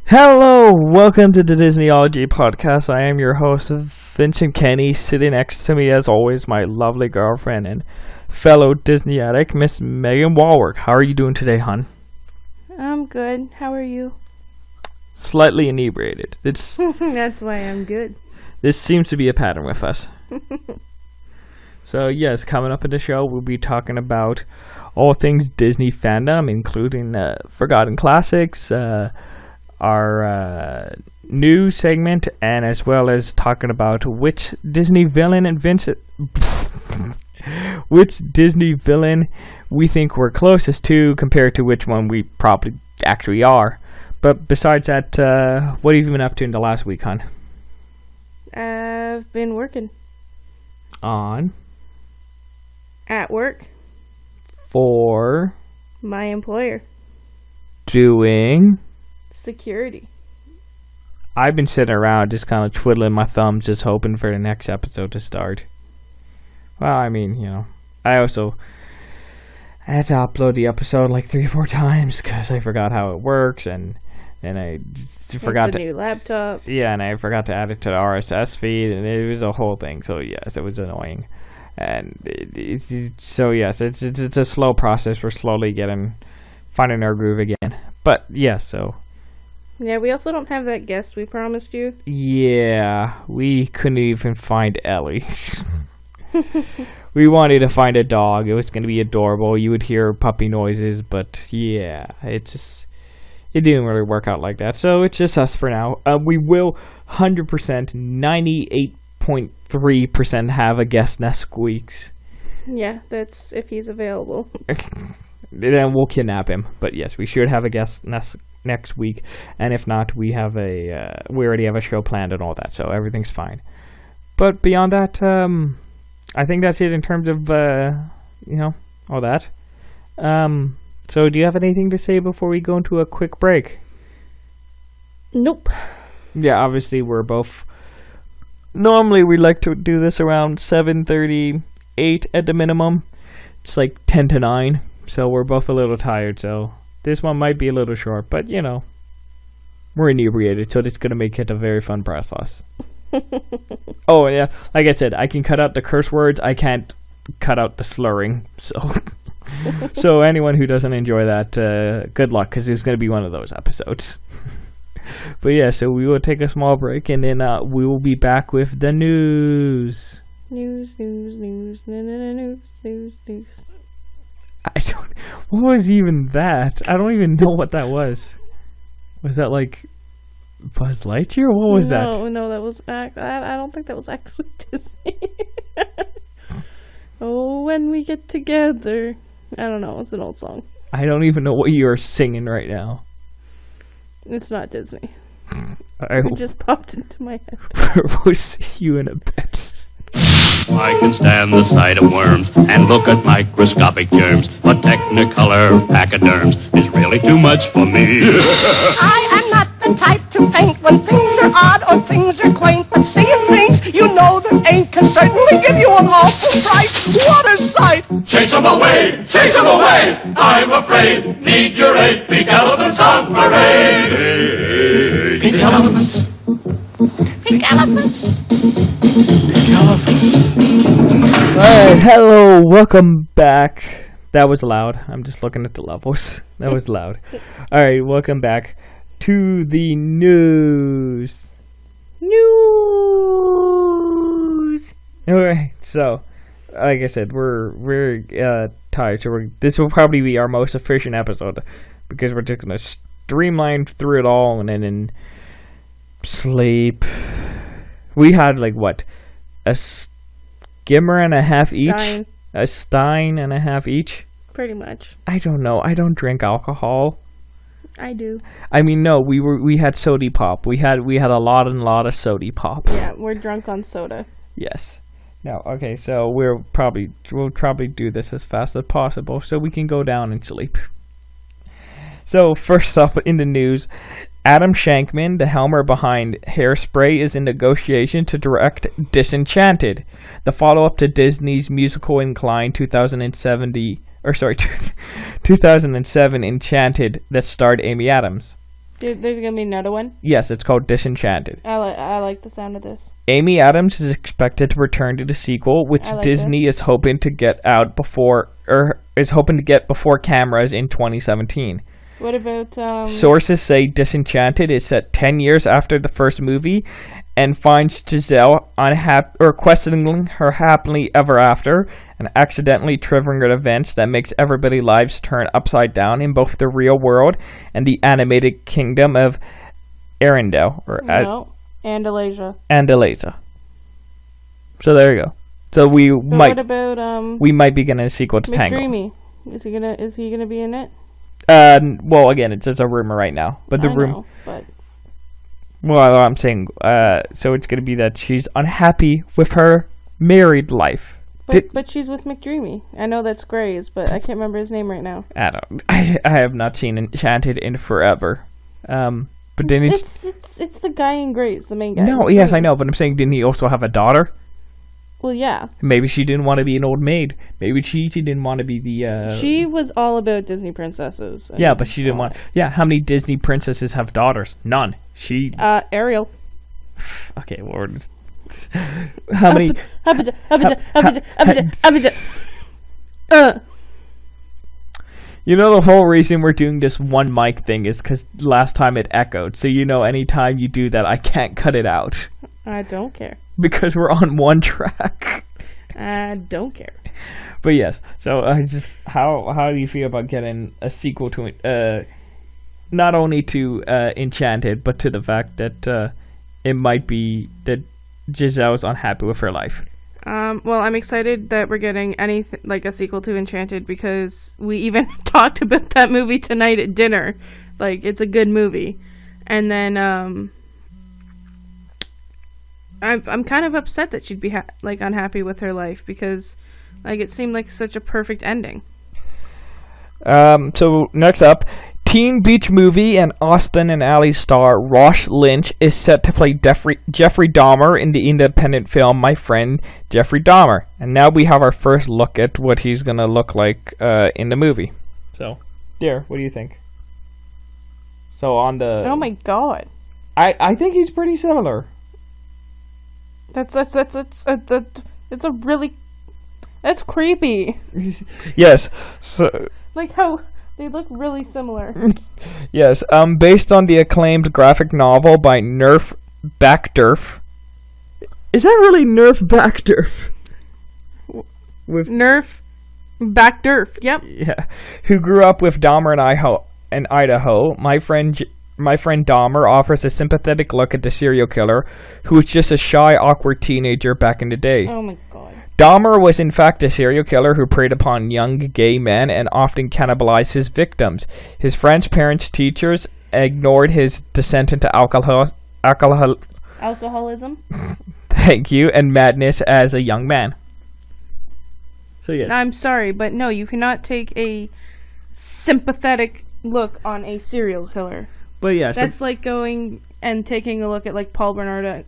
Hello, welcome to the Disneyology Podcast. I am your host, Vincent Kenny. Sitting next to me, as always, my lovely girlfriend and fellow Disney addict, Miss Megan Walwork. How are you doing today, hon? I'm good. How are you? Slightly inebriated. That's why I'm good. This seems to be a pattern with us. So, yes, coming up in the show, we'll be talking about all things Disney fandom, including Forgotten Classics, our new segment, and as well as talking about which Disney villain and Vincent which Disney villain we think we're closest to compared to which one we probably actually are. But besides that, what have you been up to in the last week, hon? I've been working. On? At work. For? My employer. Doing? Security. I've been sitting around just kind of twiddling my thumbs, just hoping for the next episode to start. Well, I mean, I had to upload the episode like 3 or 4 times because I forgot how it works, and I forgot it's a new laptop. Yeah, and I forgot to add it to the RSS feed, and it was a whole thing. So yes, it was annoying, and it's a slow process. We're slowly finding our groove again. But yeah, so. Yeah, we also don't have that guest we promised you. Yeah, we couldn't even find Ellie. We wanted to find a dog. It was going to be adorable. You would hear puppy noises, but yeah, it didn't really work out like that. So it's just us for now. We will 100%, 98.3% have a guest next week. Yeah, that's if he's available. Then we'll kidnap him. But yes, we should have a guest next week, and if not, we already have a show planned and all that, so everything's fine. But beyond that, I think that's it in terms of all that. So do you have anything to say before we go into a quick break? Nope. Yeah, obviously normally we like to do this around 7:38 at the minimum. It's like 10 to 9, so we're both a little tired, so this one might be a little short, but we're inebriated, so it's going to make it a very fun process. Oh, yeah, like I said, I can cut out the curse words, I can't cut out the slurring, so anyone who doesn't enjoy that, good luck, because it's going to be one of those episodes. But yeah, so we will take a small break, and then we will be back with the news. News. What was even that? I don't even know what that was. Was that like Buzz Lightyear? What was that? No, that was. I don't think that was actually Disney. Oh, when we get together. I don't know. It's an old song. I don't even know what you are singing right now. It's not Disney. It just popped into my head. We'll see you in a bit. I can stand the sight of worms and look at microscopic germs, but Technicolor pachyderms is really too much for me. I am not the type to faint when things are odd or things are quaint, but seeing things that ain't can certainly give you an awful fright. What a sight! Chase 'em away! Chase 'em away! I'm afraid. Need your aid. Pink elephants on parade. Pink elephants. Pink elephants. Alright, hello, welcome back. That was loud. I'm just looking at the levels. That was loud. Alright, welcome back to the news. Alright, so, like I said, we're tired, so this will probably be our most efficient episode, because we're just going to streamline through it all and then sleep. We had like what? A skimmer and a half each? A stein and a half each? Pretty much. I don't know. I don't drink alcohol. I do. I mean, no. We had soda pop. We had a lot of soda pop. Yeah, we're drunk on soda. Yes. No. Okay. So we'll probably do this as fast as possible so we can go down and sleep. So first up in the news, Adam Shankman, the helmer behind Hairspray, is in negotiation to direct Disenchanted, the follow-up to Disney's musical incline 2007 Enchanted that starred Amy Adams. There's gonna be another one? Yes, it's called Disenchanted. I like the sound of this. Amy Adams is expected to return to the sequel, which Disney is hoping to get out before cameras in 2017. What about Sources say Disenchanted is set 10 years after the first movie and finds Giselle questioning her happily ever after and accidentally triggering events that makes everybody's lives turn upside down in both the real world and the animated kingdom of Arendelle Andalasia. So there you go. So what about we might be getting a sequel to Tangled. McDreamy. Is he gonna be in it? Well, again, it's just a rumor right now, but well, I'm saying, so it's going to be that she's unhappy with her married life. But she's with McDreamy. I know that's Grey's, but I can't remember his name right now. I have not seen Enchanted in forever. But then it's the guy in Grey's, the main guy. No, yes, I know, but I'm saying, didn't he also have a daughter? Well, yeah. Maybe she didn't want to be an old maid. Maybe she didn't want to be the... She was all about Disney princesses. Yeah, but she didn't want... Yeah, how many Disney princesses have daughters? None. Ariel. Okay, Lord. How many... You know, the whole reason we're doing this one mic thing is because last time it echoed. So, anytime you do that, I can't cut it out. I don't care. Because we're on one track. I don't care. But yes, so how do you feel about getting a sequel to not only to Enchanted, but to the fact that it might be that Giselle's unhappy with her life? Well, I'm excited that we're getting anything like a sequel to Enchanted because we even talked about that movie tonight at dinner. Like, it's a good movie. And then I'm kind of upset that she'd be unhappy with her life because it seemed like such a perfect ending. So next up, Teen Beach Movie and Austin and Ally star Rosh Lynch is set to play Jeffrey Dahmer in the independent film My Friend Jeffrey Dahmer. And now we have our first look at what he's going to look like in the movie. So, there, what do you think? So on the... Oh my god. I think he's pretty similar. That's creepy. Yes. So like how they look really similar. Yes. Based on the acclaimed graphic novel by Nerf Backderf. Is that really Nerf Backderf? With Nerf Backderf. Yep. Yeah. Who grew up with Dahmer in Idaho. My friend Dahmer offers a sympathetic look at the serial killer, who was just a shy, awkward teenager back in the day. Oh my god. Dahmer was in fact a serial killer who preyed upon young gay men and often cannibalized his victims. His friends, parents, teachers ignored his descent into alcoholism. Thank you, and madness as a young man. So yes. I'm sorry, but no, you cannot take a sympathetic look on a serial killer. But yeah, that's like going and taking a look at like Paul Bernardo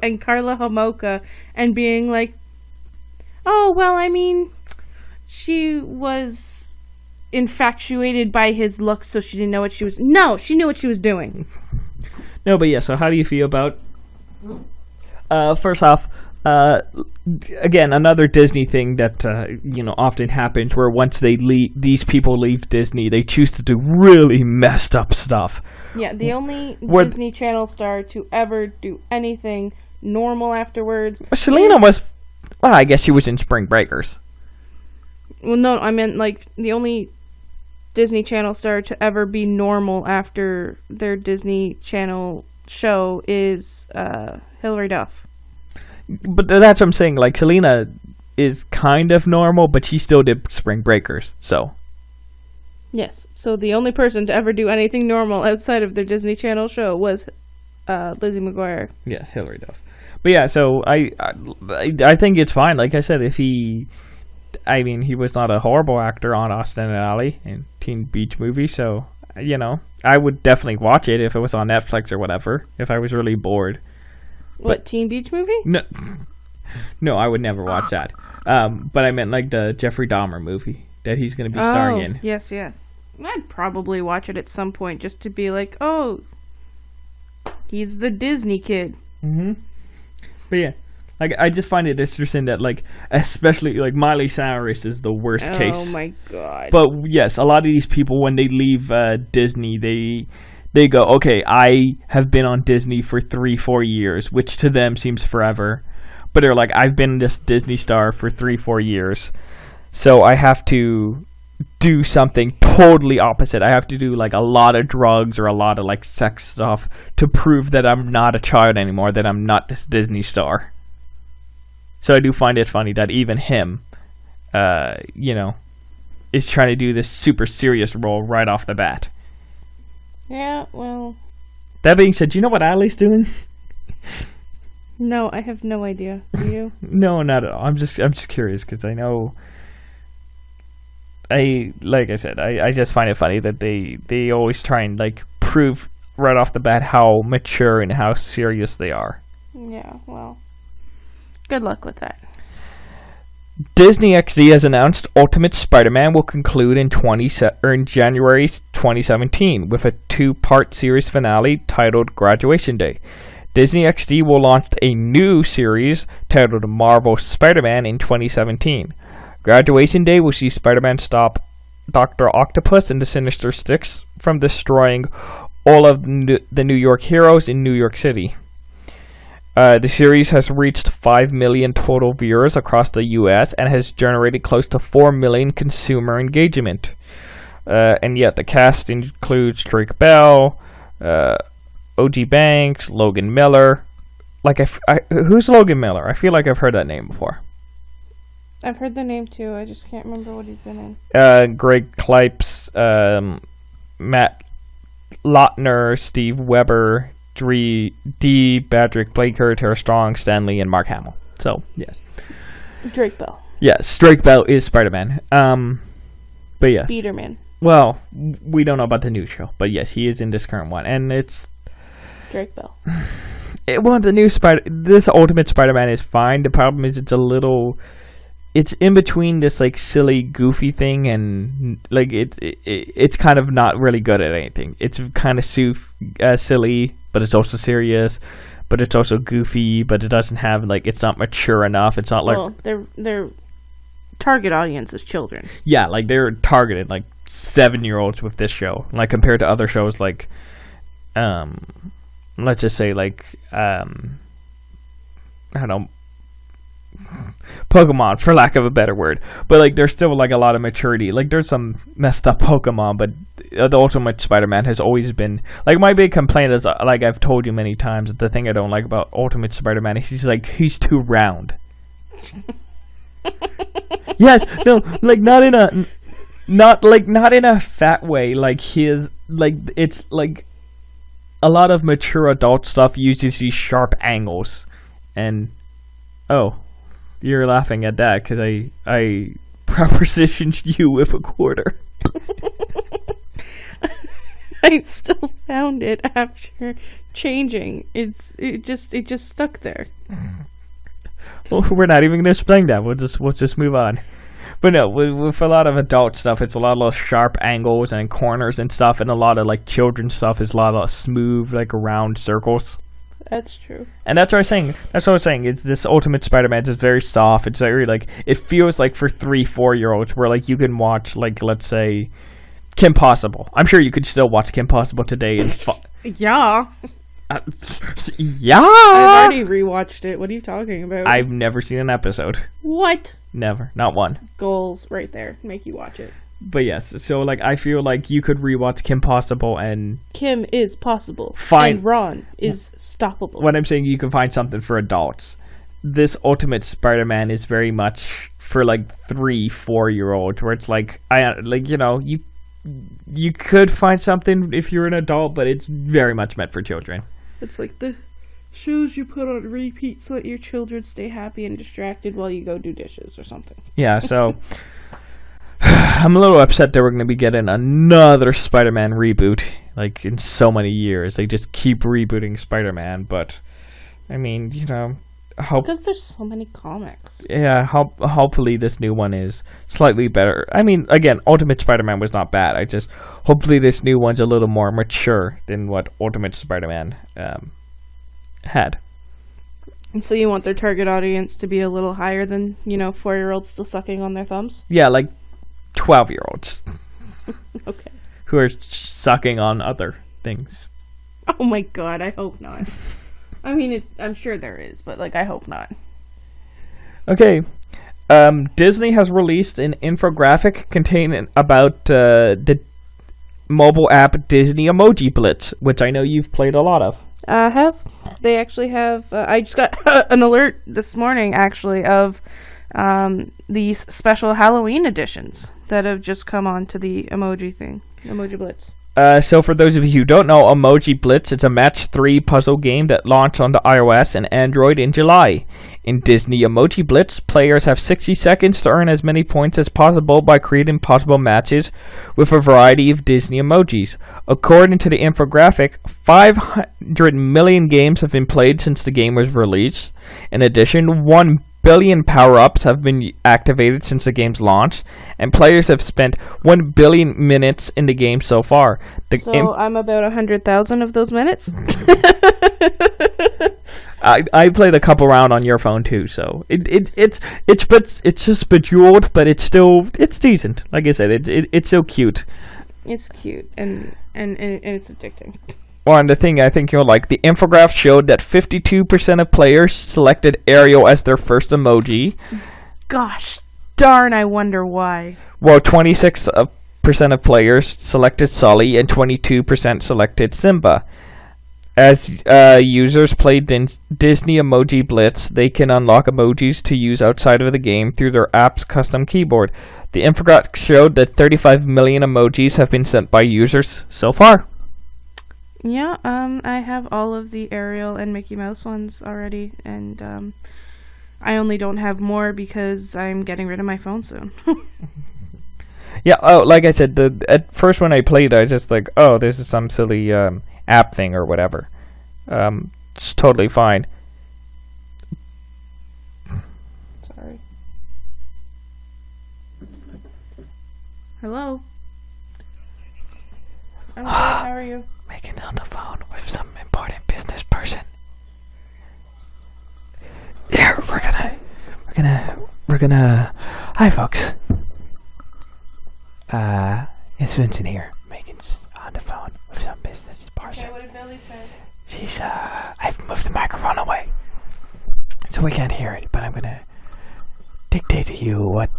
and Carla Homolka and being like, oh well, I mean, she was infatuated by his looks, so she didn't know what she was. No, she knew what she was doing. No, but yeah. So how do you feel about? First off, again, another Disney thing that often happens, where once these people leave Disney, they choose to do really messed up stuff. Yeah, the only Disney Channel star to ever do anything normal afterwards. Selena was, well, I guess she was in Spring Breakers. Well, no, I meant like the only Disney Channel star to ever be normal after their Disney Channel show is Hilary Duff. But that's what I'm saying. Like, Selena is kind of normal, but she still did Spring Breakers, so. Yes. So the only person to ever do anything normal outside of their Disney Channel show was Lizzie McGuire. Yes, Hilary Duff. But yeah, so I think it's fine. Like I said, he was not a horrible actor on Austin and Ally and Teen Beach Movie, so, I would definitely watch it if it was on Netflix or whatever, if I was really bored. What, Teen Beach Movie? No, I would never watch that. But I meant like the Jeffrey Dahmer movie that he's going to be starring in. Yes. I'd probably watch it at some point just to be like, oh, he's the Disney kid. Mm-hmm. But yeah, like I just find it interesting that like, especially like Miley Cyrus is the worst case. Oh my god. But yes, a lot of these people when they leave Disney, they go, okay, I have been on Disney for 3-4 years, which to them seems forever. But they're like, I've been this Disney star for 3-4 years, so I have to do something totally opposite. I have to do like a lot of drugs or a lot of like sex stuff to prove that I'm not a child anymore, that I'm not this Disney star. So I do find it funny that even him, is trying to do this super serious role right off the bat. Yeah, well... That being said, do you know what Ali's doing? No, I have no idea. Do you? No, not at all. I'm just curious because I know... Like I said, I just find it funny that they always try and like prove right off the bat how mature and how serious they are. Yeah, well... Good luck with that. Disney XD has announced Ultimate Spider-Man will conclude in January 2017 with a 2-part series finale titled Graduation Day. Disney XD will launch a new series titled Marvel Spider-Man in 2017. Graduation Day will see Spider-Man stop Dr. Octopus and the Sinister Six from destroying all of the New York heroes in New York City. The series has reached 5 million total viewers across the U.S. and has generated close to 4 million consumer engagement. And yet the cast includes Drake Bell, O.G. Banks, Logan Miller. Who's Logan Miller? I feel like I've heard that name before. I've heard the name too. I just can't remember what he's been in. Greg Klipes, Matt Lautner, Steve Weber, D. Patrick Blaker, Tara Strong, Stan Lee, and Mark Hamill. So, yes. Drake Bell. Yes, Drake Bell is Spider-Man. But yeah. Spider-Man. Well, we don't know about the new show, but yes, he is in this current one, and it's Drake Bell. This Ultimate Spider-Man is fine. The problem is it's in between this like silly, goofy thing, and like it's kind of not really good at anything. It's kind of silly, but it's also serious, but it's also goofy, but it doesn't have like it's not mature enough. It's not like their target audience is children. Yeah, like they're targeted like 7-year-olds with this show, like compared to other shows like let's just say like I don't know, Pokemon, for lack of a better word. But like there's still like a lot of maturity. Like there's some messed up Pokemon, but the Ultimate Spider-Man has always been like my big complaint is like I've told you many times, the thing I don't like about Ultimate Spider-Man is he's too round. Yes, no, like not in a fat way. Like it's like a lot of mature adult stuff uses these sharp angles, and you're laughing at that because I propositioned you with a quarter. I still found it after changing. It just stuck there. Well, we're not even gonna explain that. We'll just move on. But no, with a lot of adult stuff, it's a lot of sharp angles and corners and stuff, and a lot of like children's stuff is a lot of smooth, like round circles. That's true. And that's what I was saying. It's this Ultimate Spider-Man is very soft. It's very like it feels like for 3-4-year-olds where like you can watch like let's say Kim Possible. I'm sure you could still watch Kim Possible today and yeah. Yeah. I've already rewatched it. What are you talking about? I've never seen an episode. What? Never. Not one. Goals right there. Make you watch it. But yes, so like I feel like you could rewatch Kim Possible and Kim is possible. Fine. And Ron is stoppable. When I'm saying you can find something for adults, this Ultimate Spider-Man is very much for like 3-4-year-olds, where it's like you could find something if you're an adult, but it's very much meant for children. It's like the shows you put on repeat so that your children stay happy and distracted while you go do dishes or something. Yeah, so I'm a little upset that we're going to be getting another Spider-Man reboot, like in so many years. They just keep rebooting Spider-Man, but I mean, Because there's so many comics. Yeah, hopefully this new one is slightly better. I mean, again, Ultimate Spider-Man was not bad. Hopefully this new one's a little more mature than what Ultimate Spider-Man had. And so you want their target audience to be a little higher than, 4-year-olds still sucking on their thumbs? Yeah, like 12-year-olds. Okay. Who are sucking on other things. Oh my god, I hope not. I mean, I'm sure there is, but, I hope not. Okay. Disney has released an infographic containing about the mobile app Disneyology Blitz, which I know you've played a lot of. I have. They actually have. I just got an alert this morning, actually, of these special Halloween editions that have just come onto the emoji thing, Emoji Blitz. So for those of you who don't know, Emoji Blitz is a match 3 puzzle game that launched onto iOS and Android in July. In Disney Emoji Blitz, players have 60 seconds to earn as many points as possible by creating possible matches with a variety of Disney emojis. According to the infographic, 500 million games have been played since the game was released. In addition, 1 billion power-ups have been activated since the game's launch, and players have spent 1 billion minutes in the game so far. I'm about 100,000 of those minutes? I played a couple round on your phone too, so it's just bejeweled, but it's decent. Like I said, it's so cute. It's cute and it's addicting. Well, and the thing I think you'll like, the infograph showed that 52% of players selected Ariel as their first emoji. Gosh darn, I wonder why. While 26% of players selected Sully and 22% selected Simba. As users play Disney Emoji Blitz, they can unlock emojis to use outside of the game through their app's custom keyboard. The infographic showed that 35 million emojis have been sent by users so far. Yeah, I have all of the Ariel and Mickey Mouse ones already, and I only don't have more because I'm getting rid of my phone soon. Yeah, like I said, at first when I played, I was just like, oh, this is some silly app thing or whatever. It's totally fine. Sorry. Hello? I'm good, how are you? Making on the phone with some important business person. Yeah, we're gonna. Hi, folks. It's Vincent here, making on the phone with some business person. Okay, what did Billy say? I've moved the microphone away, so we can't hear it. But I'm gonna dictate to you what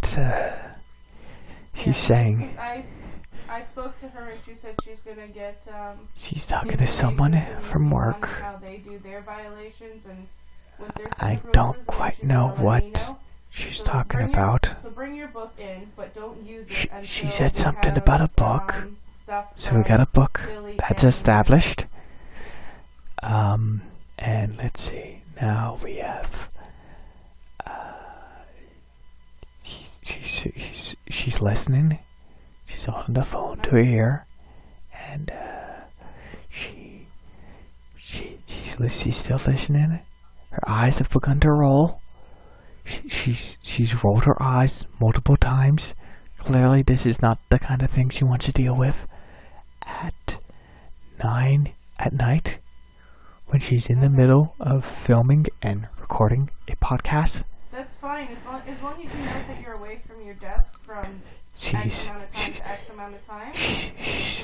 she's saying. I spoke to her and she said she's gonna get. She's talking to someone from work. How they do their violations and what their I don't quite know what she's talking about. So bring your book in, but don't use it until she said something about a book. So we got a book that's established. And let's see. Now we have. She's listening. She's holding the phone to her ear, and she's still listening. Her eyes have begun to roll. She's rolled her eyes multiple times. Clearly, this is not the kind of thing she wants to deal with at 9 at night when she's in the middle of filming and recording a podcast. That's fine, as long as you know that you're away from your desk from X amount of time to X amount of time,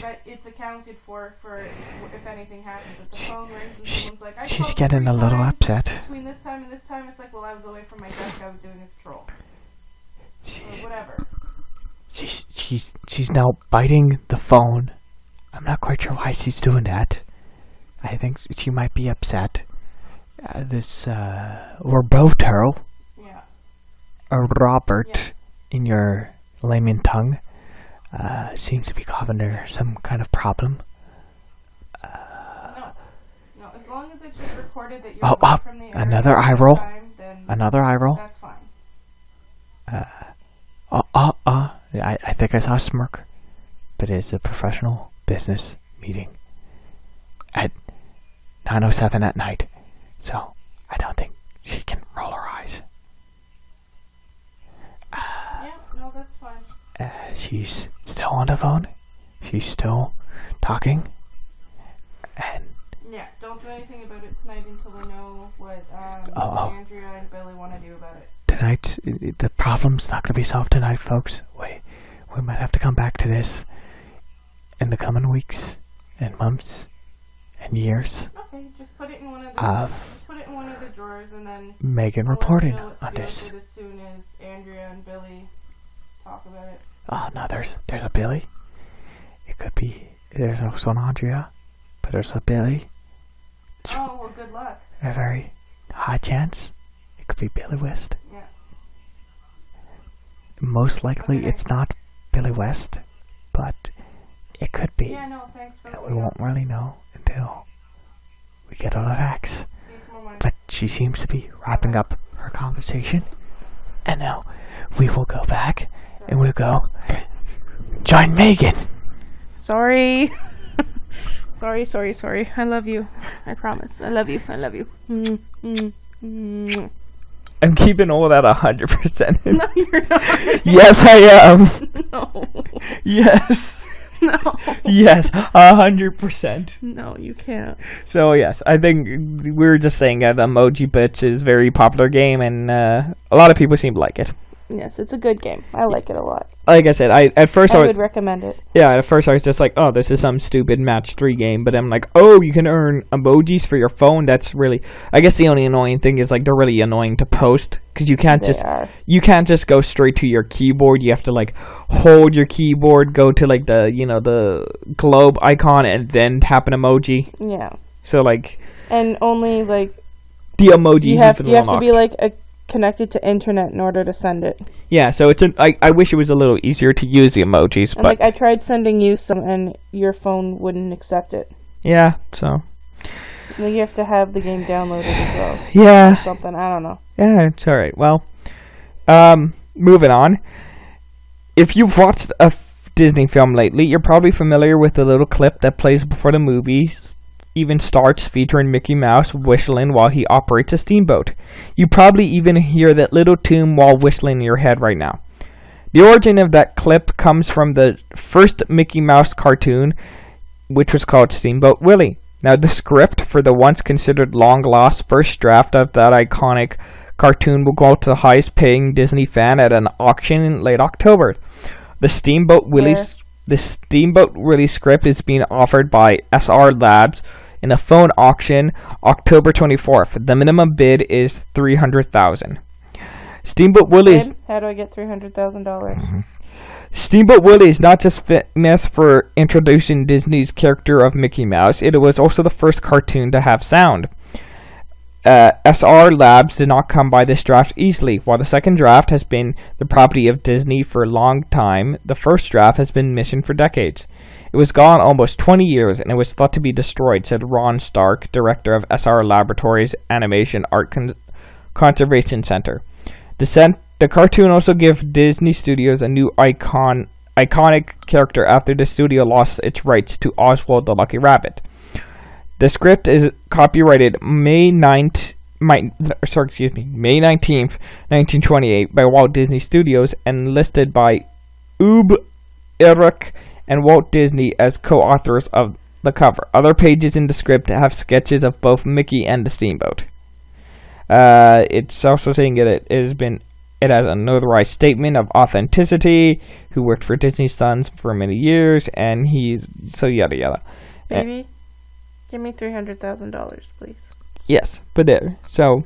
that it's accounted for if anything happens. If the phone rings and someone's like, she's getting a little upset. Between this time and this time, it's like, well, I was away from my desk, I was doing a patrol. Or whatever. She's now biting the phone. I'm not quite sure why she's doing that. I think she might be upset. Roberto. Yeah. Or Robert, yeah. In your layman tongue, seems to be causing her some kind of problem. No, as long as it's just recorded that you're away from the area another eye roll. Time, then another eye roll. That's fine. I think I saw a smirk, but it's a professional business meeting at 9:07 at night, so I don't think she can She's still on the phone. She's still talking. And Yeah, don't do anything about it tonight until we know what Andrea and Billy want to do about it. tonight, the problem's not going to be solved tonight, folks. We might have to come back to this in the coming weeks and months and years. Okay, just put it in one of the drawers, and then Megan reporting on this. As soon as Andrea and Billy talk about it. Oh no, there's a Billy. It could be there's also an Andrea, but there's a Billy. Oh well, good luck. A very high chance it could be Billy West. Yeah. Most likely it's not Billy West, but it could be. Yeah, no, thanks for We won't really know until we get all the facts. But she seems to be wrapping up her conversation. And now we will go back and we'll go join Megan. Sorry. Sorry. I love you. I promise. I love you. I'm keeping all that 100%. No, you're not. Yes, I am. No. Yes. No. Yes, 100%. No, you can't. So yes, I think we were just saying that Emoji Bits is a very popular game, and a lot of people seem to like it. Yes, it's a good game. I like it a lot. Like I said, I would recommend it. Yeah, at first I was just like, oh, this is some stupid match 3 game, but I'm like, oh, you can earn emojis for your phone. That's really, I guess the only annoying thing is like they're really annoying to post because you can't just go straight to your keyboard. You have to like hold your keyboard, go to like the globe icon, and then tap an emoji. Yeah. So like, and only like the emoji you have to be like connected to internet in order to send it. Yeah, so I wish it was a little easier to use the emojis, and but like I tried sending you some and your phone wouldn't accept it. Yeah, so you have to have the game downloaded as well. Yeah. Or something, I don't know. Yeah, it's alright. Well, moving on. If you've watched a Disney film lately, you're probably familiar with the little clip that plays before the movie even starts, featuring Mickey Mouse whistling while he operates a steamboat. You probably even hear that little tune while whistling in your head right now. The origin of that clip comes from the first Mickey Mouse cartoon, which was called Steamboat Willie. Now, the script for the once considered long-lost first draft of that iconic cartoon will go to the highest-paying Disney fan at an auction in late October. The Steamboat Willie script is being offered by SR Labs in a phone auction October 24th. The minimum bid is $300,000. Steamboat Willie is... How do I get $300,000? Steamboat Willie is not just famous for introducing Disney's character of Mickey Mouse, it was also the first cartoon to have sound. SR Labs did not come by this draft easily. While the second draft has been the property of Disney for a long time, the first draft has been missing for decades. It was gone almost 20 years, and it was thought to be destroyed, said Ron Stark, director of SR Laboratories Animation Art Conservation Center. The cartoon also gave Disney Studios a new iconic character after the studio lost its rights to Oswald the Lucky Rabbit. The script is copyrighted May 19th, 1928 by Walt Disney Studios and listed by Ub Iwerk and Walt Disney as co-authors of the cover. Other pages in the script have sketches of both Mickey and the steamboat. It's also saying that it has a notarized statement of authenticity, who worked for Disney's Sons for many years, and he's so yada yada. Baby, give me $300,000, please. Yes, but there. So.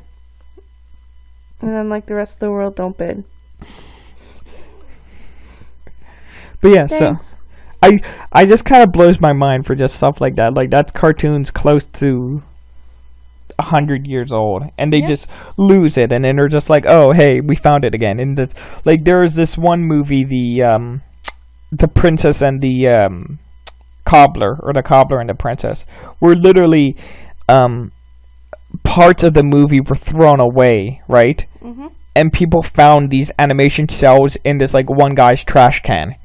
And then, like the rest of the world, don't bid. But yeah, Thanks. so I just kind of blows my mind for just stuff like that. Like that's cartoons close to 100 years old, and they just lose it, and then they're just like, oh hey, we found it again. And like there was this one movie, the Princess and the Cobbler, or the Cobbler and the Princess, where literally parts of the movie were thrown away, right? Mm-hmm. And people found these animation cells in this like one guy's trash can,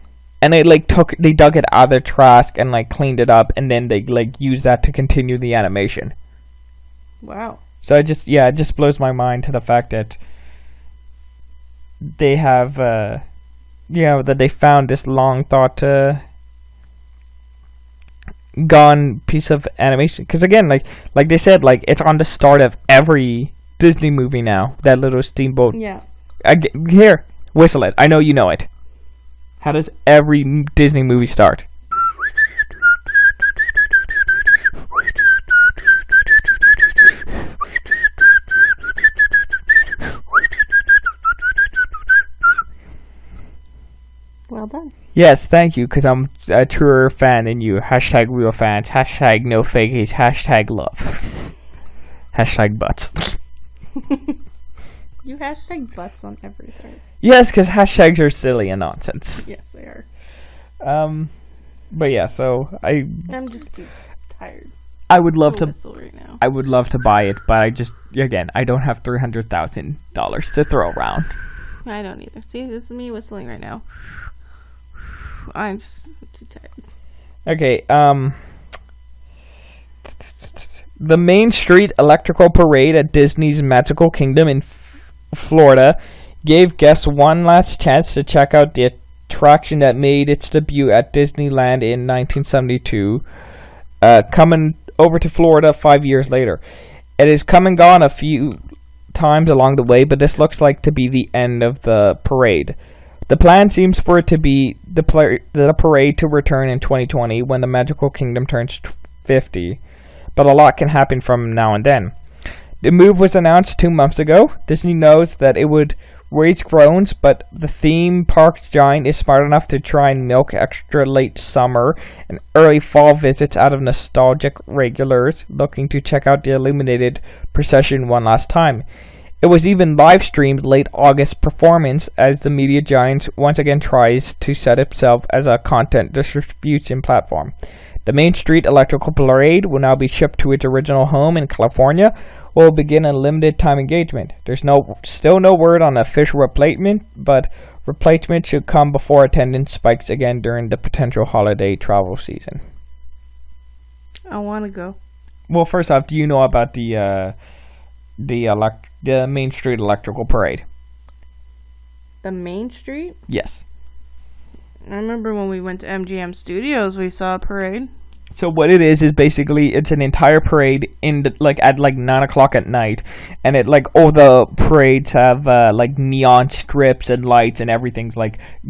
and they dug it out of the trash and like cleaned it up, and then they like used that to continue the animation. Wow. So it just blows my mind to the fact that they have that they found this long thought gone piece of animation. Because again, like they said, like it's on the start of every Disney movie now. That little steamboat. Yeah. Here, whistle it. I know you know it. How does every Disney movie start? Well done. Yes, thank you, because I'm a truer fan than you. Hashtag real fans. Hashtag no fakies. Hashtag love. Hashtag butts. You hashtag butts on everything. Yes, because hashtags are silly and nonsense. Yes, they are. But yeah, so I'm just too tired. I would love to whistle right now. I would love to buy it, but I don't have $300,000 to throw around. I don't either. See, this is me whistling right now. I'm just too tired. Okay, the Main Street Electrical Parade at Disney's Magical Kingdom in Florida gave guests one last chance to check out the attraction that made its debut at Disneyland in 1972, coming over to Florida 5 years later. It has come and gone a few times along the way, but this looks like to be the end of the parade. The plan seems for it to be the parade to return in 2020 when the Magical Kingdom turns 50, but a lot can happen from now and then. The move was announced 2 months ago. Disney knows that it would raise groans, but the theme park giant is smart enough to try and milk extra late summer and early fall visits out of nostalgic regulars looking to check out the illuminated procession one last time. It was even live-streamed late August performance as the media giant once again tries to set itself as a content distribution platform. The Main Street Electrical Parade will now be shipped to its original home in California, where it will begin a limited time engagement. There's still no word on official replacement, but replacement should come before attendance spikes again during the potential holiday travel season. I want to go. Well, first off, do you know about the Main Street Electrical Parade? The Main Street? Yes. I remember when we went to MGM Studios, we saw a parade. So what it is basically it's an entire parade at 9 o'clock at night, and all the parades have neon strips and lights and everything's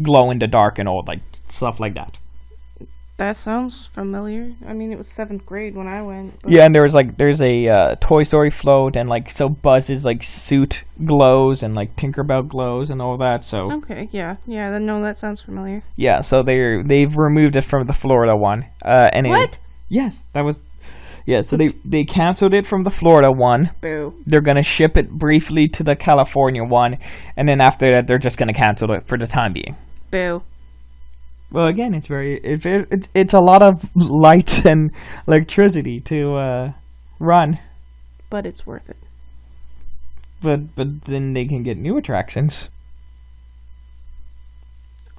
glow in the dark and all stuff like that. That sounds familiar. I mean, it was 7th grade when I went. Yeah, and there's a Toy Story float, and so Buzz's suit glows and Tinkerbell glows and all that. So okay, yeah, no, that sounds familiar. Yeah, so they've removed it from the Florida one. What? Yes, that was. Yeah, so they canceled it from the Florida one. Boo. They're gonna ship it briefly to the California one, and then after that, they're just gonna cancel it for the time being. Boo. Well, again, it's a lot of lights and electricity to run. But it's worth it. But then they can get new attractions.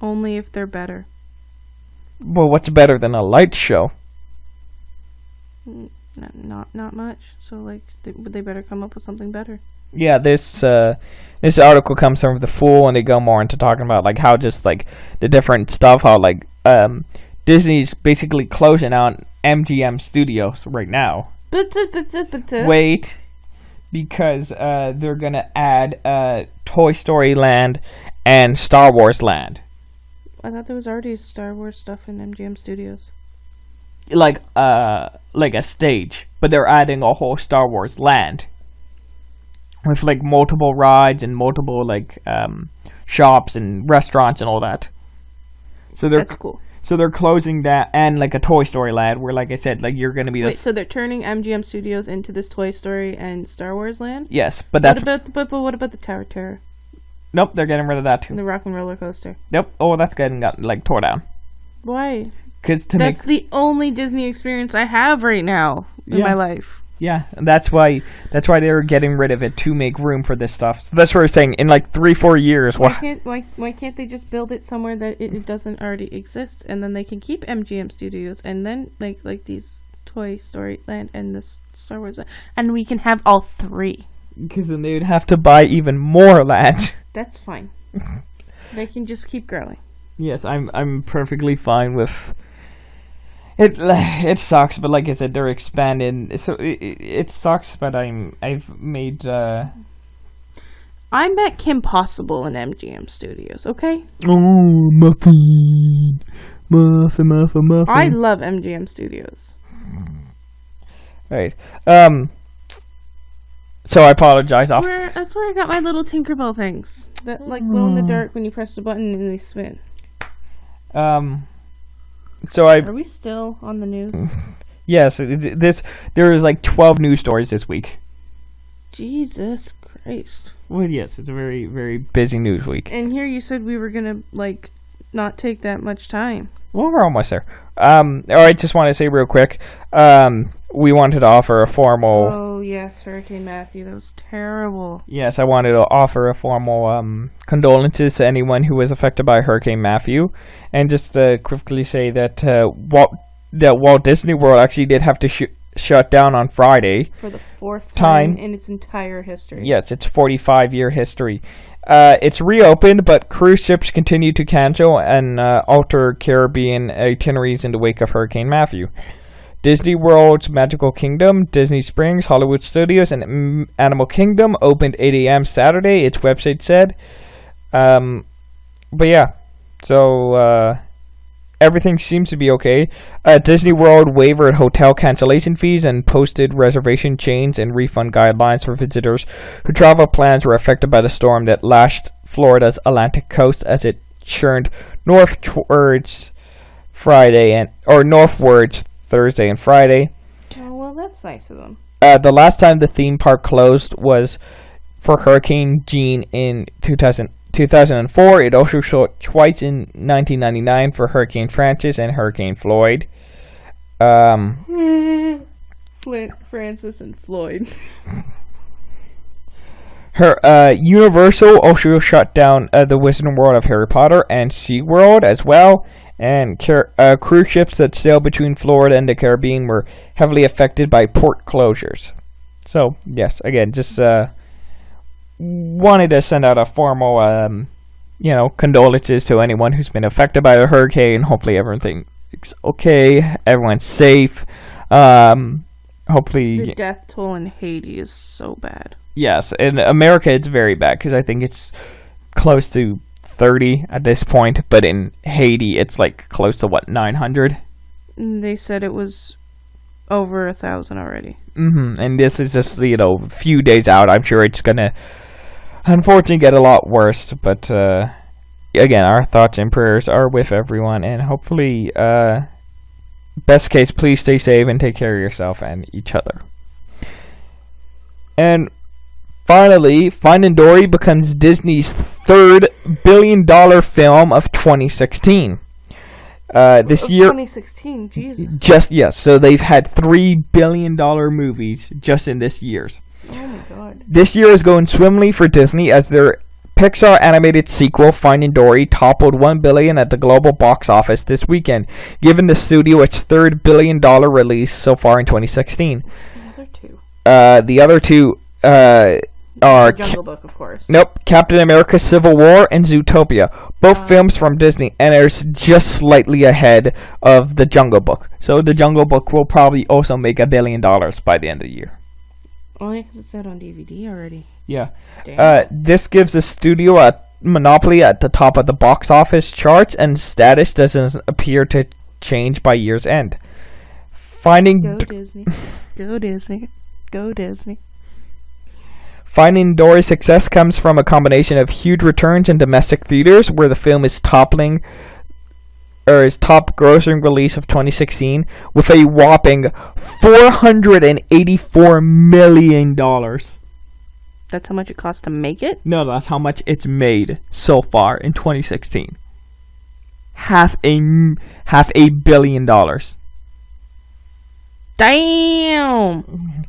Only if they're better. Well, what's better than a light show? Not much. So they better come up with something better. Yeah, this article comes from The Fool, and they go more into talking about how just the different stuff, how Disney's basically closing out MGM Studios right now. Wait, because they're gonna add Toy Story Land and Star Wars Land. I thought there was already Star Wars stuff in MGM Studios. Like a stage, but they're adding a whole Star Wars Land. With multiple rides and multiple shops and restaurants and all that. So that's cool. So they're closing that and a Toy Story Land where I said you're gonna be Wait, so they're turning MGM Studios into this Toy Story and Star Wars Land? Yes, but that's what about the Tower of Terror? Nope, they're getting rid of that too. And the Rock and Roller Coaster. Nope. Oh, that's getting tore down. Why? Because that's the only Disney experience I have right now in my life. Yeah, and that's why they were getting rid of it to make room for this stuff. So that's what we're saying. In 3-4 years, why can't they just build it somewhere that it doesn't already exist, and then they can keep MGM Studios, and then like these Toy Story Land and this Star Wars Land, and we can have all three. Because then they would have to buy even more land. That's fine. They can just keep growing. Yes, I'm perfectly fine with it. It sucks, but like I said, they're expanding. So it sucks, but I've made. I met Kim Possible in MGM Studios. Okay. Oh, muffin. I love MGM Studios. Right. So I apologize. That's where I got my little Tinkerbell things that like glow in the dark when you press the button and they spin. So Are we still on the news? Yes. There is like 12 news stories this week. Jesus Christ. Well, yes, it's a very, very busy news week. And here you said we were gonna like not take that much time. Well, we're almost there. I just want to say real quick, we wanted to offer a formal... Oh, yes, Hurricane Matthew, that was terrible. Yes, I wanted to offer a formal condolences to anyone who was affected by Hurricane Matthew, and just quickly say that Walt Disney World actually did have to shut down on Friday. For the fourth time in its entire history. Yes, its 45-year history. It's reopened, but cruise ships continue to cancel and alter Caribbean itineraries in the wake of Hurricane Matthew. Disney World's Magical Kingdom, Disney Springs, Hollywood Studios, and Animal Kingdom opened 8 a.m. Saturday, its website said. But yeah, so everything seems to be okay. Disney World waived hotel cancellation fees and posted reservation chains and refund guidelines for visitors whose travel plans were affected by the storm that lashed Florida's Atlantic coast as it churned northwards Thursday and Friday. Oh, well, that's nice of them. The last time the theme park closed was for Hurricane Jeanne in 2004. It also shut twice in 1999 for Hurricane Francis and Hurricane Floyd. Francis and Floyd. Universal also shut down the Wizarding World of Harry Potter and SeaWorld as well. And cruise ships that sail between Florida and the Caribbean were heavily affected by port closures. So, yes, again, just wanted to send out a formal, condolences to anyone who's been affected by the hurricane. Hopefully everything's okay, everyone's safe. Hopefully... The death toll in Haiti is so bad. Yes, in America it's very bad, because I think it's close to 30 at this point, but in Haiti it's like close to 900. They said it was over 1,000 already. And this is just a few days out. I'm sure it's gonna unfortunately get a lot worse, but again, our thoughts and prayers are with everyone, and hopefully best case, please stay safe and take care of yourself and each other. And finally, Finding Dory becomes Disney's third billion-dollar film of 2016. This year, 2016, Jesus. So they've had $3 billion movies just in this year's. Oh my God. This year is going swimmingly for Disney as their Pixar animated sequel, Finding Dory, toppled $1 billion at the global box office this weekend, giving the studio its third billion-dollar release so far in 2016. The other two are Jungle Book, of course. Nope, Captain America: Civil War and Zootopia, both films from Disney, and are just slightly ahead of the Jungle Book. So the Jungle Book will probably also make $1 billion by the end of the year. Only because it's out on DVD already. Yeah. This gives the studio a monopoly at the top of the box office charts, and status doesn't appear to change by year's end. Go Disney. Go Disney. Go Disney. Finding Dory's success comes from a combination of huge returns in domestic theaters, where the film is toppling its top grossing release of 2016 with a whopping $484 million. That's how much it cost to make it? No, that's how much it's made so far in 2016. Half a $1 billion. Damn!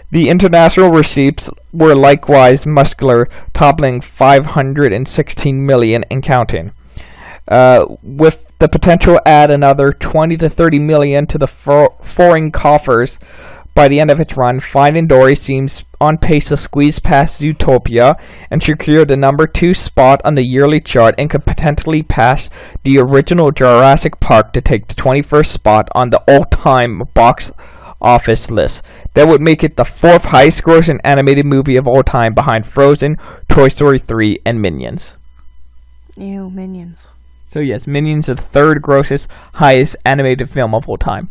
The international receipts were likewise muscular, toppling $516 million and counting. With the potential to add another $20 to $30 million to the foreign coffers By the end of its run, Finding Dory seems on pace to squeeze past Zootopia and secure the number 2 spot on the yearly chart and could potentially pass the original Jurassic Park to take the 21st spot on the all-time box office list. That would make it the 4th highest grossing animated movie of all time behind Frozen, Toy Story 3, and Minions. Ew, Minions. So yes, Minions is the 3rd grossest highest animated film of all time.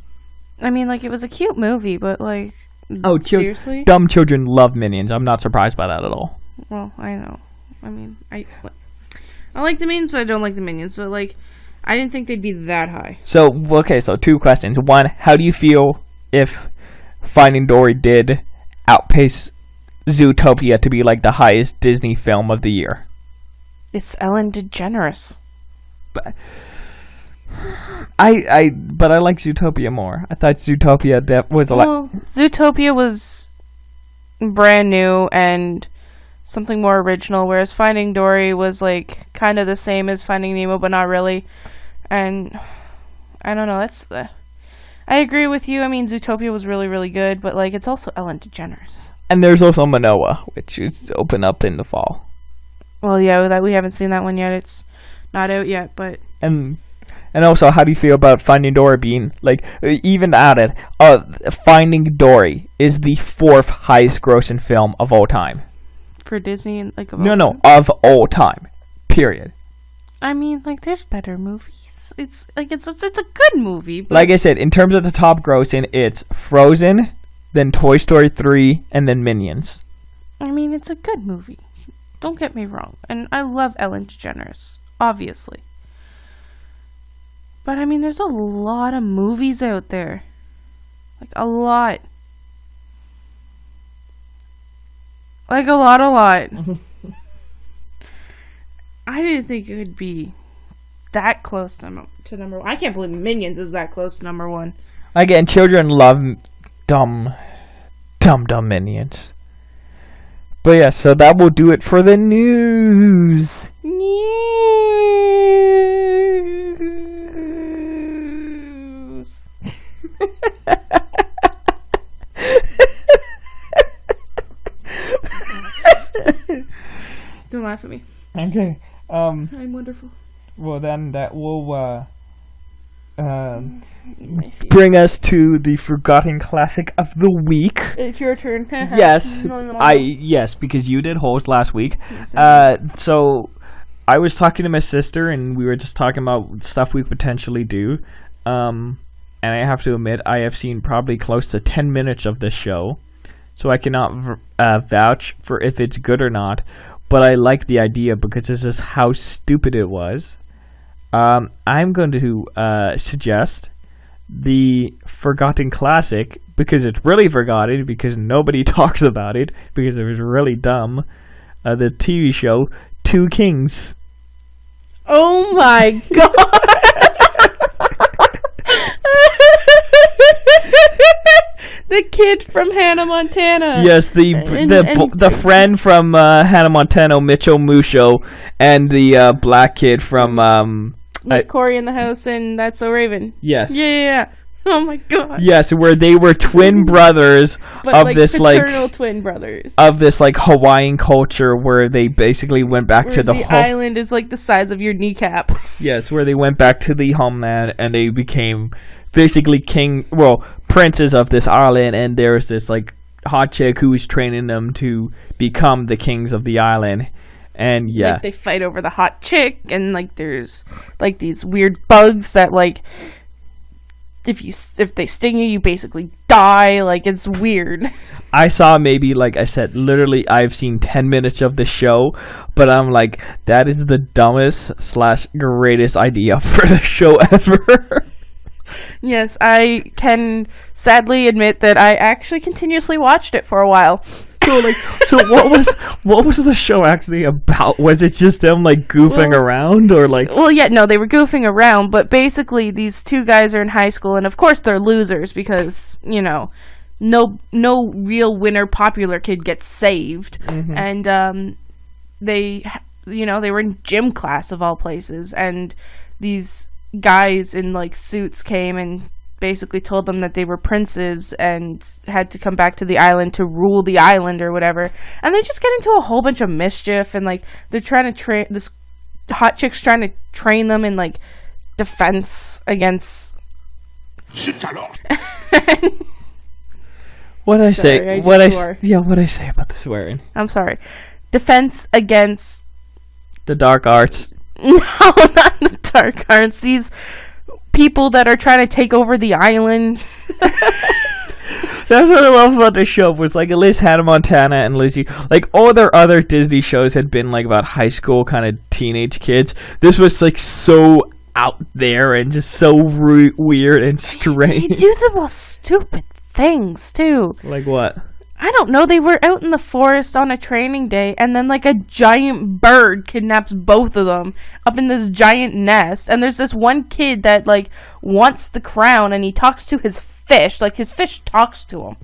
I mean, like, it was a cute movie, but, like, seriously? Dumb children love Minions. I'm not surprised by that at all. Well, I know. I mean, I like the Minions, but I don't like the Minions. But, like, I didn't think they'd be that high. So, okay, so 2 questions. 1, how do you feel if Finding Dory did outpace Zootopia to be, like, the highest Disney film of the year? It's Ellen DeGeneres. But I like Zootopia more. I thought Zootopia was a lot. Well, Zootopia was brand new and something more original, whereas Finding Dory was like kind of the same as Finding Nemo, but not really. And I don't know. I agree with you. I mean, Zootopia was really, really good, but like it's also Ellen DeGeneres. And there's also Manoa, which is open up in the fall. Well, yeah, that we haven't seen that one yet. It's not out yet, but And also, how do you feel about Finding Dory being, like, even added, Finding Dory is the 4th highest grossing film of all time. For Disney, and like, No, of all time. Period. I mean, like, there's better movies. It's a good movie. But like I said, in terms of the top grossing, it's Frozen, then Toy Story 3, and then Minions. I mean, it's a good movie. Don't get me wrong. And I love Ellen DeGeneres, obviously. But I mean, there's a lot of movies out there. Like, a lot. Like, a lot. I didn't think it would be that close to number one. I can't believe Minions is that close to number one. Again, children love dumb Minions. But yeah, so that will do it for the news. Don't laugh at me. Okay. I'm wonderful. Well, then that will bring us to the forgotten classic of the week. It's your turn. Yes, because you did host last week. So I was talking to my sister, and we were just talking about stuff we potentially do. And I have to admit, I have seen probably close to 10 minutes of this show, so I cannot vouch for if it's good or not. But I like the idea because this is how stupid it was. I'm going to suggest the forgotten classic because it's really forgotten because nobody talks about it because it was really dumb. The TV show Two Kings. Oh my god! The kid from Hannah Montana. Yes, the friend from Hannah Montana, Mitchell Musho, and the black kid from Corey in the House and That's So Raven. Yes. Yeah. Oh my god. Yes, where they were twin brothers of this paternal twin brothers of this like Hawaiian culture where they basically went back to the island is like the size of your kneecap. Yes, where they went back to the homeland and they became basically princes of this island, and there's this like hot chick who is training them to become the kings of the island. And yeah, like, they fight over the hot chick, and like there's like these weird bugs that like if they sting you, you basically die. Like, it's weird. I saw maybe, like I said, literally I've seen 10 minutes of the show, but I'm like, that is the dumbest / greatest idea for the show ever. Yes, I can sadly admit that I actually continuously watched it for a while. So what was the show actually about? Was it just them like goofing around, or like? Well, yeah, no, they were goofing around, but basically these two guys are in high school, and of course they're losers because no real winner popular kid gets saved, and they were in gym class of all places, and these guys in like suits came and basically told them that they were princes and had to come back to the island to rule the island or whatever. And they just get into a whole bunch of mischief, and like they're trying to train this hot chick's trying to train them in like defense against. What I say? Sorry, What I say about the swearing? I'm sorry. Defense against the dark arts. No, not the dark arts. These people that are trying to take over the island. That's what I love about the show. Was like at least Hannah Montana and Lizzie. Like all their other Disney shows had been like about high school kind of teenage kids. This was like so out there and just so weird and strange. They do the most stupid things too. Like what? I don't know. They were out in the forest on a training day, and then like a giant bird kidnaps both of them up in this giant nest. And there's this one kid that like wants the crown, and he talks to his fish. Like his fish talks to him,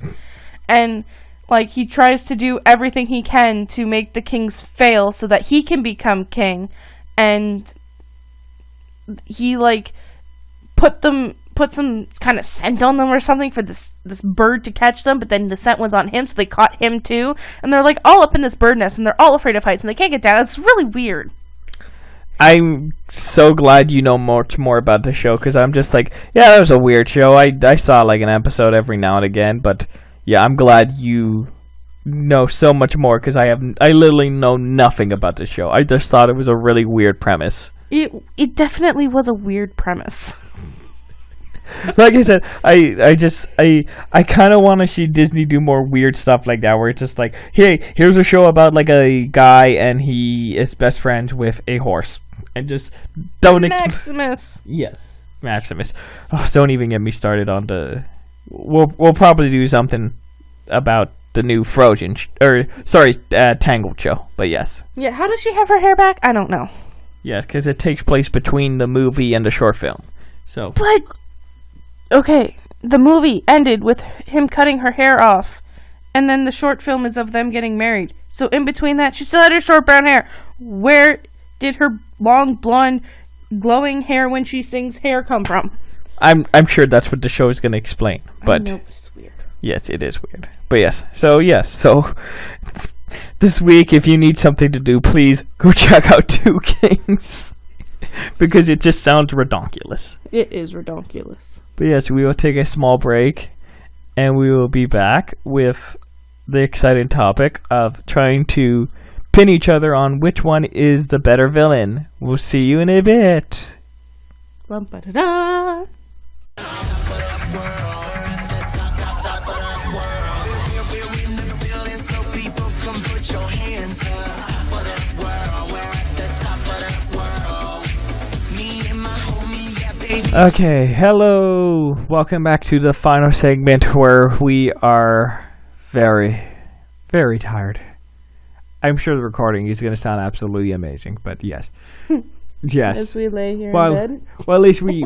and like he tries to do everything he can to make the kings fail so that he can become king. And he like put some kind of scent on them or something for this bird to catch them, but then the scent was on him, so they caught him too. And they're like all up in this bird nest, and they're all afraid of heights, and they can't get down. It's really weird. I'm so glad you know much more about the show, because I'm just like, yeah, that was a weird show. I saw like an episode every now and again, but yeah, I'm glad you know so much more, because I literally know nothing about the show. I just thought it was a really weird premise. It definitely was a weird premise. Like I said, I kind of want to see Disney do more weird stuff like that, where it's just like, hey, here's a show about like a guy and he is best friends with a horse, and just don't. Maximus. Yes, Maximus. Oh, don't even get me started on the. We'll probably do something about the new Frozen Tangled show, but yes. Yeah, how does she have her hair back? I don't know. Yes, because it takes place between the movie and the short film. So. But. Okay, the movie ended with him cutting her hair off, and then the short film is of them getting married. So in between that, she still had her short brown hair. Where did her long, blonde, glowing hair when she sings hair come from? I'm sure that's what the show is going to explain. But I know, it's weird. Yes, it is weird. But yes, so this week, if you need something to do, please go check out Two Kings. Because it just sounds redonkulous. It is redonkulous. But yes, we will take a small break, and we will be back with the exciting topic of trying to pin each other on which one is the better villain. We'll see you in a bit. Bum-ba-da-da. Okay, hello. Welcome back to the final segment where we are very, very tired. I'm sure the recording is going to sound absolutely amazing, but yes. Yes. As we lay here in bed. Well, at least we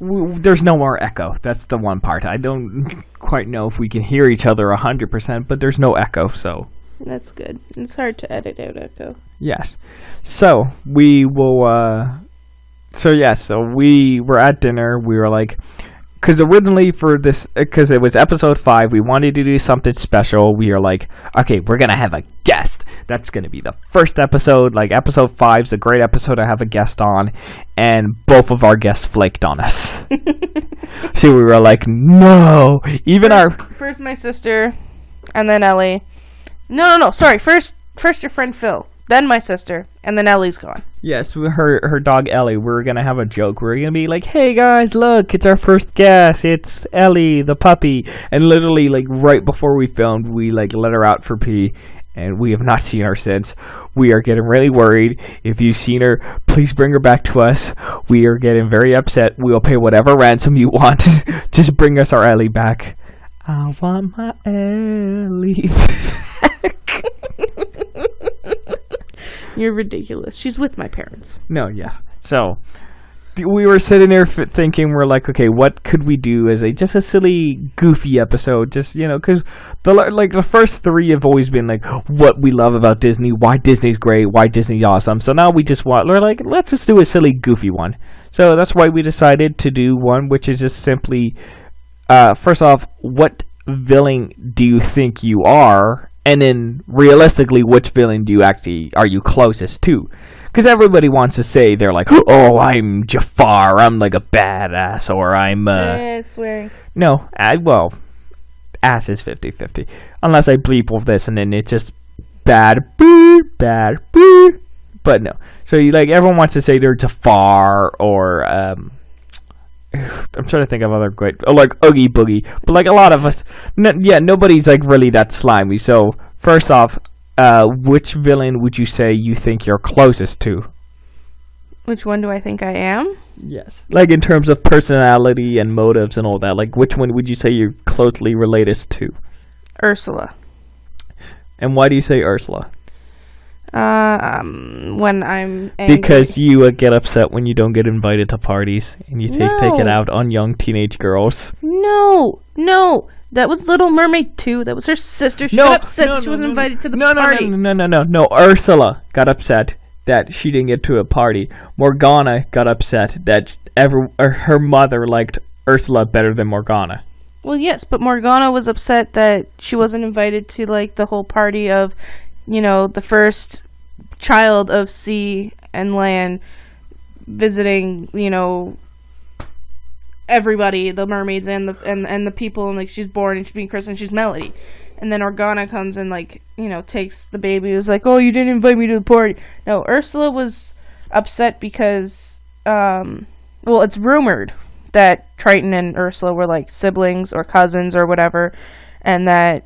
there's no more echo. That's the one part. I don't quite know if we can hear each other 100%, but there's no echo, so. That's good. It's hard to edit out echo. Yes. So, we will, So we were at dinner. We were like, because originally for this, because it was episode 5, we wanted to do something special. We are like, okay, we're gonna have a guest. That's gonna be the first episode. Like episode 5 is a great episode to have a guest on, and both of our guests flaked on us. So we were like, no. First my sister, and then Ellie. No. Sorry. First your friend Phil. Then my sister, and then Ellie's gone. Yes, her dog Ellie. We're gonna have a joke. We're gonna be like, "Hey guys, look, it's our first guest. It's Ellie, the puppy." And literally, like right before we filmed, we like let her out for pee, and we have not seen her since. We are getting really worried. If you've seen her, please bring her back to us. We are getting very upset. We will pay whatever ransom you want. Just bring us our Ellie back. I want my Ellie back. You're ridiculous. She's with my parents. No, yeah. So, we were sitting there thinking, we're like, okay, what could we do as just a silly, goofy episode? Just, because the first 3 have always been like, what we love about Disney, why Disney's great, why Disney's awesome. So now we're like, let's just do a silly, goofy one. So that's why we decided to do one, which is just simply, first off, what villain do you think you are? And then, realistically, which villain are you closest to? Because everybody wants to say, they're like, oh, I'm Jafar, I'm like a badass, or I'm, swearing. No, ass is 50-50. Unless I bleep with this, and then it's just bad, boo. But no. So, everyone wants to say they're Jafar, or, I'm trying to think of other great, Oogie Boogie. But, a lot of us, nobody's, really that slimy. So, first off, which villain would you say you think you're closest to? Which one do I think I am? Yes. In terms of personality and motives and all that, which one would you say you're closely related to? Ursula. And why do you say Ursula? When I'm angry. Because you get upset when you don't get invited to parties, and you take it out on young teenage girls. No. That was Little Mermaid 2. That was her sister. She got upset that she wasn't invited to the party. No. Ursula got upset that she didn't get to a party. Morgana got upset that her mother liked Ursula better than Morgana. Well, yes, but Morgana was upset that she wasn't invited to, the whole party of, the first child of sea and land visiting, everybody, the mermaids and the people, and she's born and she's being christened, she's Melody, and then Morgana comes and takes the baby. It was like, oh, you didn't invite me to the party. No, Ursula was upset because it's rumored that Triton and Ursula were siblings or cousins or whatever, and that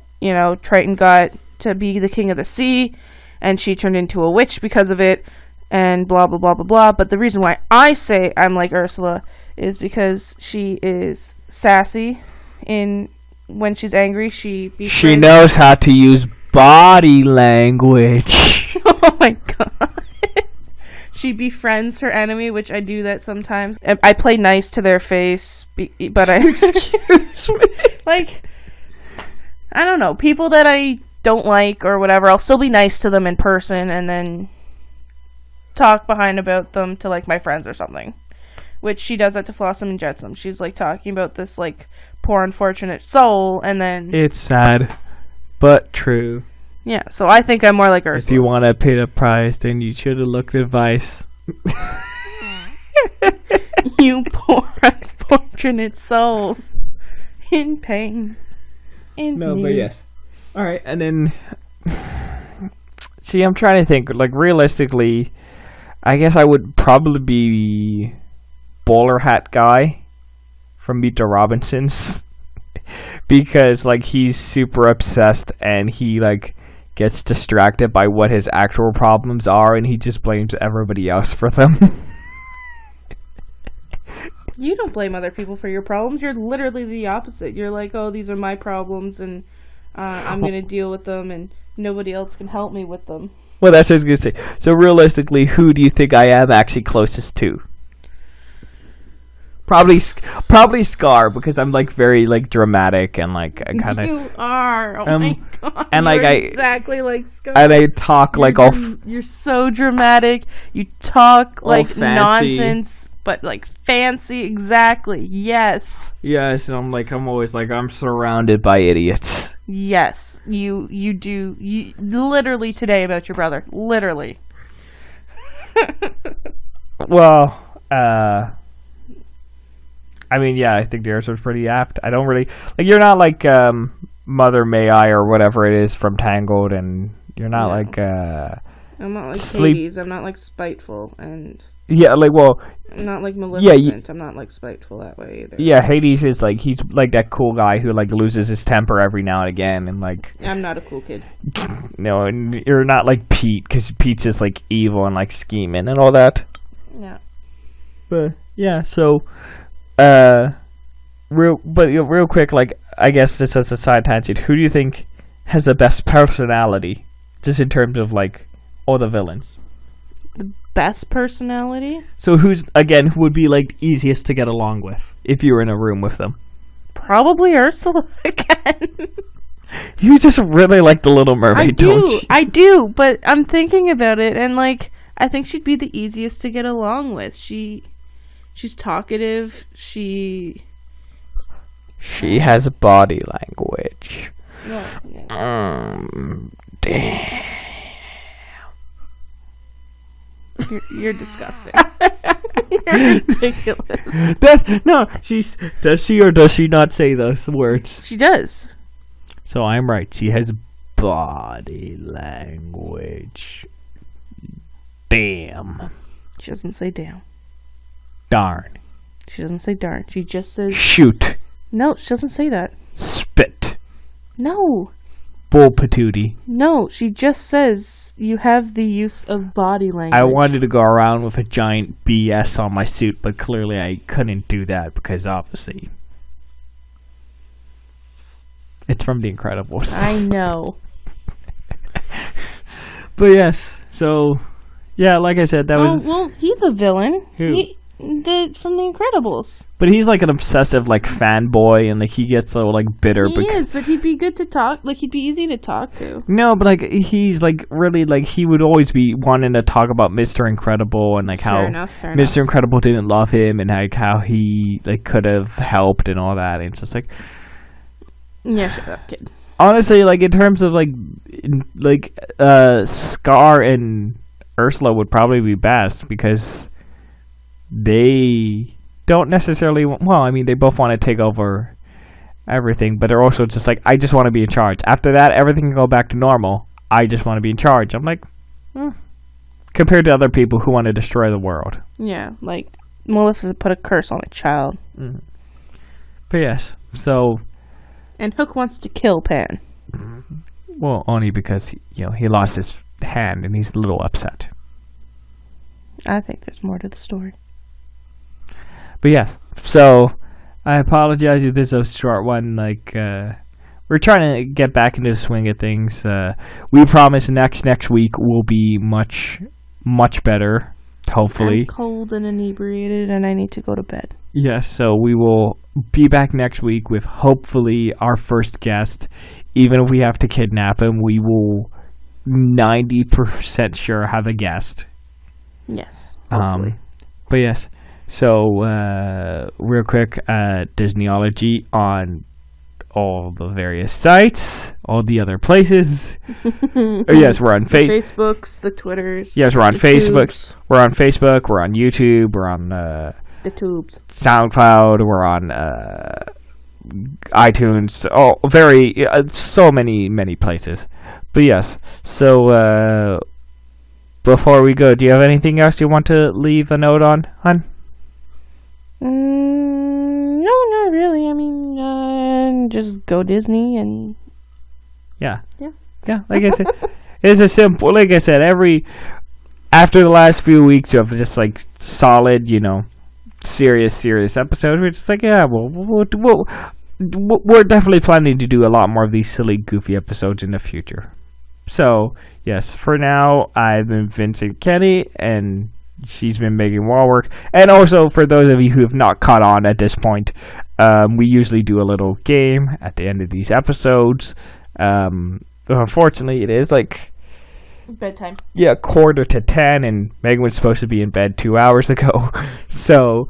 Triton got to be the king of the sea and she turned into a witch because of it, and blah blah blah blah blah. But the reason why I say I'm like Ursula is because she is sassy when she's angry. She knows how to use body language. Oh my god. She befriends her enemy, which I do that sometimes. I play nice to their face, but I excuse me. I don't know, people that I don't like or whatever, I'll still be nice to them in person and then talk behind about them to my friends or something. Which she does that to Flossom and Jetsam. She's talking about this poor unfortunate soul, and then it's sad, but true. Yeah, so I think I'm more like Ursula. If you want to pay the price, then you should have looked at Vice. You poor unfortunate soul, in pain. But yes. All right, and then see, I'm trying to think. Realistically, I guess I would probably be bowler hat guy from Meet the Robinsons because he's super obsessed and he gets distracted by what his actual problems are and he just blames everybody else for them. You don't blame other people for your problems. You're literally the opposite. You're oh, these are my problems and I'm going to deal with them and nobody else can help me with them. Well, that's what I was going to say. So realistically, who do you think I am actually closest to? Probably Scar, because I'm very dramatic and I kind of. You are. Oh my god. And you're exactly like Scar. And I talk You're so dramatic. You talk nonsense, but fancy. Exactly. Yes. Yes, and I'm always I'm surrounded by idiots. Yes, you do. You literally today about your brother. Literally. Well, I mean, yeah, I think the answer is pretty apt. I don't really you're not Mother May I or whatever it is from Tangled, and you're not I'm not Hades. I'm not spiteful and. Yeah, I'm not Maleficent. I'm not spiteful that way either. Yeah, Hades is he's that cool guy who loses his temper every now and again, and I'm not a cool kid. No, and you're not Pete, because Pete's just evil and scheming and all that. Yeah. But yeah, so real quick, I guess this is a side tangent. Who do you think has the best personality, just in terms of all the villains? The best personality? So who would be easiest to get along with if you were in a room with them? Probably Ursula again. You just really like the Little Mermaid, don't you? I do, but I'm thinking about it, and I think she'd be the easiest to get along with. She She's talkative. She has body language. Yeah. Damn. You're disgusting. You're ridiculous. Does she or does she not say those words? She does. So I'm right. She has body language. Damn. She doesn't say damn. Darn. She doesn't say darn. She just says... Shoot. No, she doesn't say that. Spit. No. Bull patootie. No, she just says you have the use of body language. I wanted to go around with a giant BS on my suit, but clearly I couldn't do that because obviously it's from The Incredibles. I know. But yes, so yeah, like I said, that was. Well, he's a villain. Who? From The Incredibles. But he's like an obsessive like fanboy, and like he gets so like bitter. He is, but he'd be good to talk. Like he'd be easy to talk to. No, but like he's like really like he would always be wanting to talk about Mr. Incredible and like how Fair Mr. Incredible didn't love him and like how he like could have helped and all that. And it's just like, yeah, shut up, kid. Honestly, like in terms of like Scar and Ursula would probably be best because they don't necessarily. Well, I mean, they both want to take over everything, but they're also just like, I just want to be in charge. After that, everything can go back to normal. I just want to be in charge. I'm like, compared to other people who want to destroy the world. Yeah, like Maleficent put a curse on a child. Mm-hmm. But yes, so. And Hook wants to kill Pan. Well, only because he lost his hand and he's a little upset. I think there's more to the story. But yes, so I apologize if this is a short one. Like we're trying to get back into the swing of things. We promise next week will be much better. Hopefully. I'm cold and inebriated, and I need to go to bed. Yes, so we will be back next week with hopefully our first guest. Even if we have to kidnap him, we will 90% sure have a guest. Yes. Hopefully. But yes. So, real quick, Disneyology on all the various sites, all the other places. Yes, we're on Facebooks, the Twitters. Yes, we're on Facebook. Tubes. We're on Facebook. We're on YouTube. We're on the Tubes. Soundcloud. We're on iTunes. Oh, so many places. But yes, so before we go, do you have anything else you want to leave a note on, hon? No, not really. I mean, just go Disney and... Yeah. Like I said, it's a simple... Like I said, after the last few weeks of just like solid, serious episodes, we're just like, yeah, we're definitely planning to do a lot more of these silly, goofy episodes in the future. So, yes, for now, I've been Vincent Kenny, and she's been Megan Walwork. And also, for those of you who have not caught on at this point, we usually do a little game at the end of these episodes. Unfortunately, it is like... bedtime. Yeah, 9:45, and Megan was supposed to be in bed 2 hours ago. So,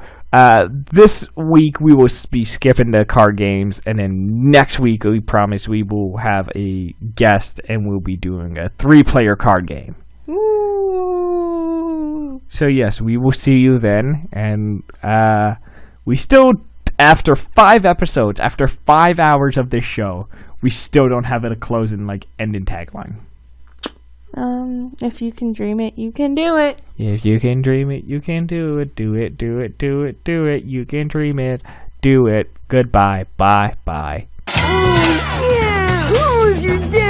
this week we will be skipping the card games, and then next week we promise we will have a guest, and we'll be doing a 3-player card game. Ooh. So yes, we will see you then, and we still, after 5 episodes, after 5 hours of this show, we still don't have a closing, ending tagline. If you can dream it, you can do it. If you can dream it, you can do it. Do it, do it, do it, do it. You can dream it. Do it. Goodbye. Bye. Oh, yeah. Who's your dad?